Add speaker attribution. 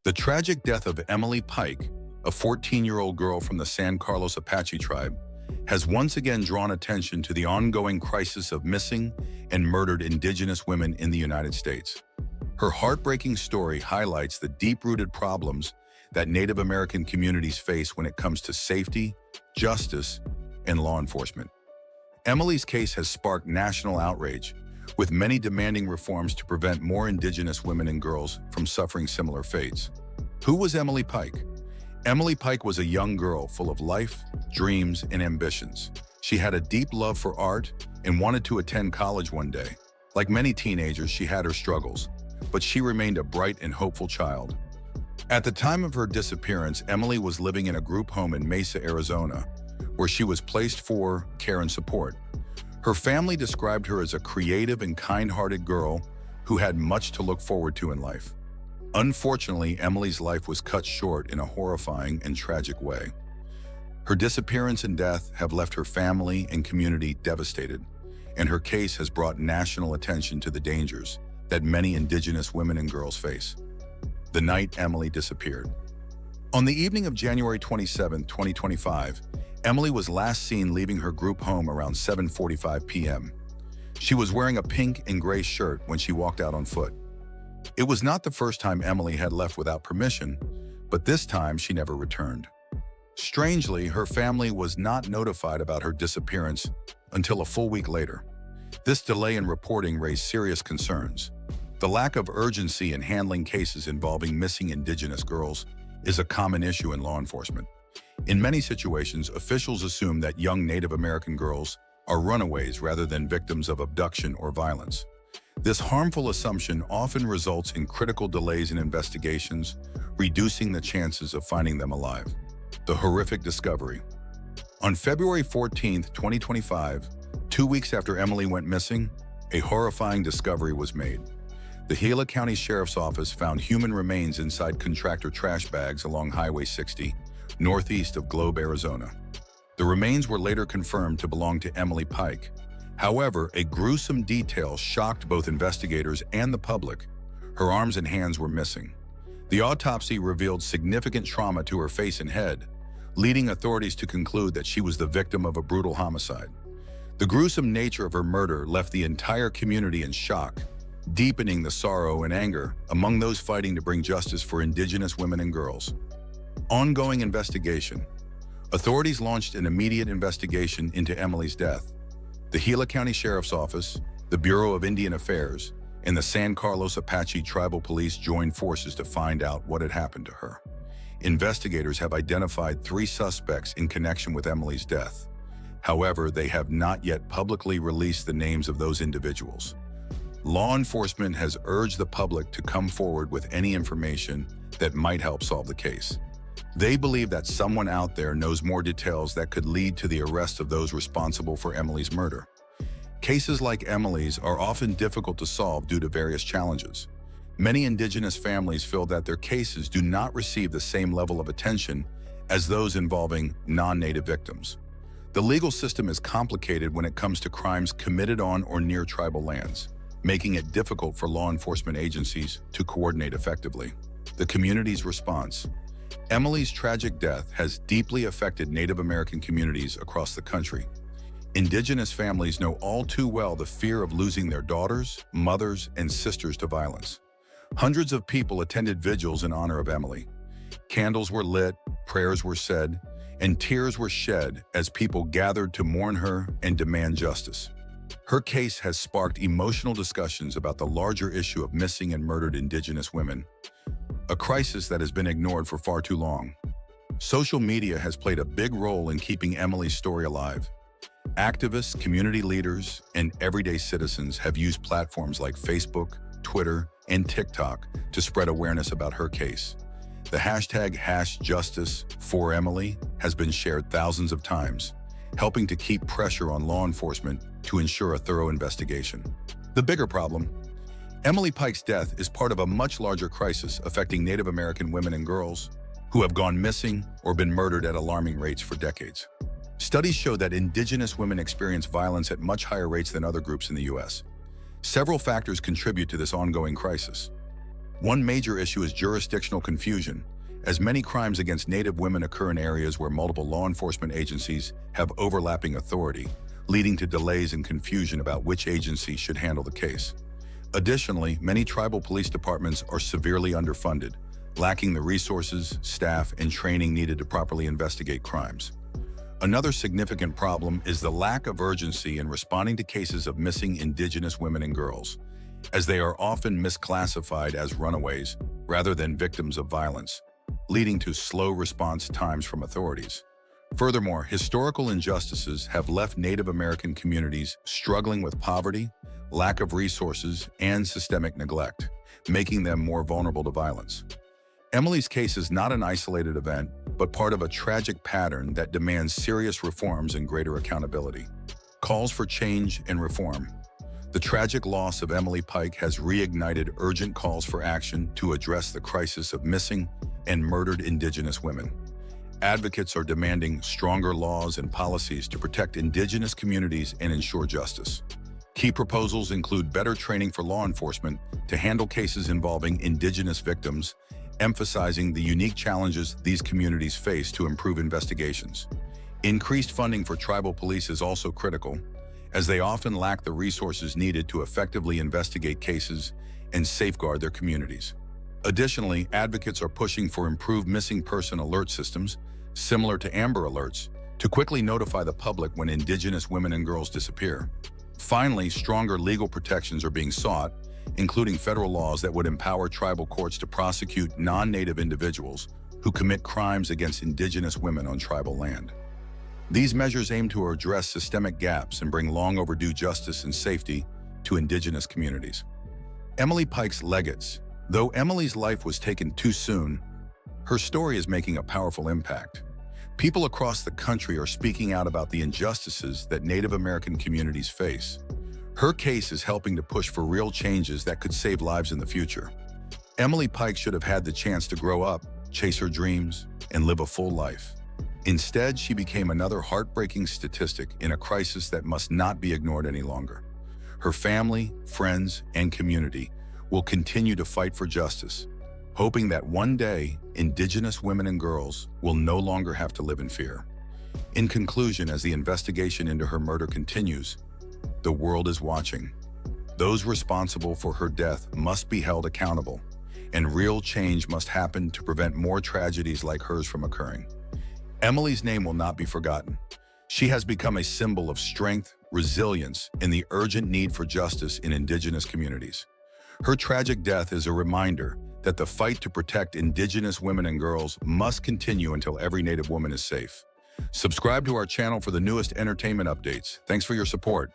Speaker 1: The tragic death of Emily Pike, a 14-year-old girl from the San Carlos Apache tribe, has once again drawn attention to the ongoing crisis of missing and murdered Indigenous women in the United States. Her heartbreaking story highlights the deep-rooted problems that Native American communities face when it comes to safety, justice, and law enforcement. Emily's case has sparked national outrage, with many demanding reforms to prevent more Indigenous women and girls from suffering similar fates. Who was Emily Pike? Emily Pike was a young girl full of life, dreams, and ambitions. She had a deep love for art and wanted to attend college one day. Like many teenagers, she had her struggles, but she remained a bright and hopeful child. At the time of her disappearance, Emily was living in a group home in Mesa, Arizona, where she was placed for care and support. Her family described her as a creative and kind-hearted girl who had much to look forward to in life. Unfortunately, Emily's life was cut short in a horrifying and tragic way. Her disappearance and death have left her family and community devastated, and her case has brought national attention to the dangers that many Indigenous women and girls face. The night Emily disappeared. On the evening of January 27, 2025, Emily was last seen leaving her group home around 7:45 p.m. She was wearing a pink and gray shirt when she walked out on foot. It was not the first time Emily had left without permission, but this time she never returned. Strangely, her family was not notified about her disappearance until a full week later. This delay in reporting raised serious concerns. The lack of urgency in handling cases involving missing Indigenous girls is a common issue in law enforcement. In many situations, officials assume that young Native American girls are runaways rather than victims of abduction or violence. This harmful assumption often results in critical delays in investigations, reducing the chances of finding them alive. The horrific discovery. On February 14, 2025, 2 weeks after Emily went missing, a horrifying discovery was made. The Gila County Sheriff's Office found human remains inside contractor trash bags along Highway 60, northeast of Globe, Arizona. The remains were later confirmed to belong to Emily Pike. However, a gruesome detail shocked both investigators and the public. Her arms and hands were missing. The autopsy revealed significant trauma to her face and head, leading authorities to conclude that she was the victim of a brutal homicide. The gruesome nature of her murder left the entire community in shock, deepening the sorrow and anger among those fighting to bring justice for Indigenous women and girls. Ongoing investigation. Authorities launched an immediate investigation into Emily's death. The Gila County Sheriff's Office, the Bureau of Indian Affairs, and the San Carlos Apache Tribal Police joined forces to find out what had happened to her. Investigators have identified 3 suspects in connection with Emily's death. However, they have not yet publicly released the names of those individuals. Law enforcement has urged the public to come forward with any information that might help solve the case. They believe that someone out there knows more details that could lead to the arrest of those responsible for Emily's murder. Cases like Emily's are often difficult to solve due to various challenges. Many Indigenous families feel that their cases do not receive the same level of attention as those involving non-Native victims. The legal system is complicated when it comes to crimes committed on or near tribal lands, making it difficult for law enforcement agencies to coordinate effectively. The community's response. Emily's tragic death has deeply affected Native American communities across the country. Indigenous families know all too well the fear of losing their daughters, mothers, and sisters to violence. Hundreds of people attended vigils in honor of Emily. Candles were lit, prayers were said, and tears were shed as people gathered to mourn her and demand justice. Her case has sparked emotional discussions about the larger issue of missing and murdered Indigenous women, a crisis that has been ignored for far too long. Social media has played a big role in keeping Emily's story alive. Activists, community leaders, and everyday citizens have used platforms like Facebook, Twitter, and TikTok to spread awareness about her case. The hashtag #JusticeForEmily has been shared thousands of times, helping to keep pressure on law enforcement to ensure a thorough investigation. The bigger problem. Emily Pike's death is part of a much larger crisis affecting Native American women and girls who have gone missing or been murdered at alarming rates for decades. Studies show that Indigenous women experience violence at much higher rates than other groups in the U.S. Several factors contribute to this ongoing crisis. One major issue is jurisdictional confusion, as many crimes against Native women occur in areas where multiple law enforcement agencies have overlapping authority, leading to delays and confusion about which agency should handle the case. Additionally, many tribal police departments are severely underfunded, lacking the resources, staff, and training needed to properly investigate crimes. Another significant problem is the lack of urgency in responding to cases of missing Indigenous women and girls, as they are often misclassified as runaways rather than victims of violence, leading to slow response times from authorities. Furthermore, historical injustices have left Native American communities struggling with poverty, lack of resources, and systemic neglect, making them more vulnerable to violence. Emily's case is not an isolated event, but part of a tragic pattern that demands serious reforms and greater accountability. Calls for change and reform. The tragic loss of Emily Pike has reignited urgent calls for action to address the crisis of missing and murdered Indigenous women. Advocates are demanding stronger laws and policies to protect Indigenous communities and ensure justice. Key proposals include better training for law enforcement to handle cases involving Indigenous victims, emphasizing the unique challenges these communities face to improve investigations. Increased funding for tribal police is also critical, as they often lack the resources needed to effectively investigate cases and safeguard their communities. Additionally, advocates are pushing for improved missing person alert systems, similar to Amber Alerts, to quickly notify the public when Indigenous women and girls disappear. Finally, stronger legal protections are being sought, including federal laws that would empower tribal courts to prosecute non-Native individuals who commit crimes against Indigenous women on tribal land. These measures aim to address systemic gaps and bring long overdue justice and safety to Indigenous communities. Emily Pike's legacy. Though Emily's life was taken too soon, her story is making a powerful impact. People across the country are speaking out about the injustices that Native American communities face. Her case is helping to push for real changes that could save lives in the future. Emily Pike should have had the chance to grow up, chase her dreams, and live a full life. Instead, she became another heartbreaking statistic in a crisis that must not be ignored any longer. Her family, friends, and community will continue to fight for justice, hoping that one day, Indigenous women and girls will no longer have to live in fear. In conclusion, as the investigation into her murder continues, the world is watching. Those responsible for her death must be held accountable, and real change must happen to prevent more tragedies like hers from occurring. Emily's name will not be forgotten. She has become a symbol of strength, resilience, and the urgent need for justice in Indigenous communities. Her tragic death is a reminder that the fight to protect Indigenous women and girls must continue until every Native woman is safe. Subscribe to our channel for the newest entertainment updates. Thanks for your support.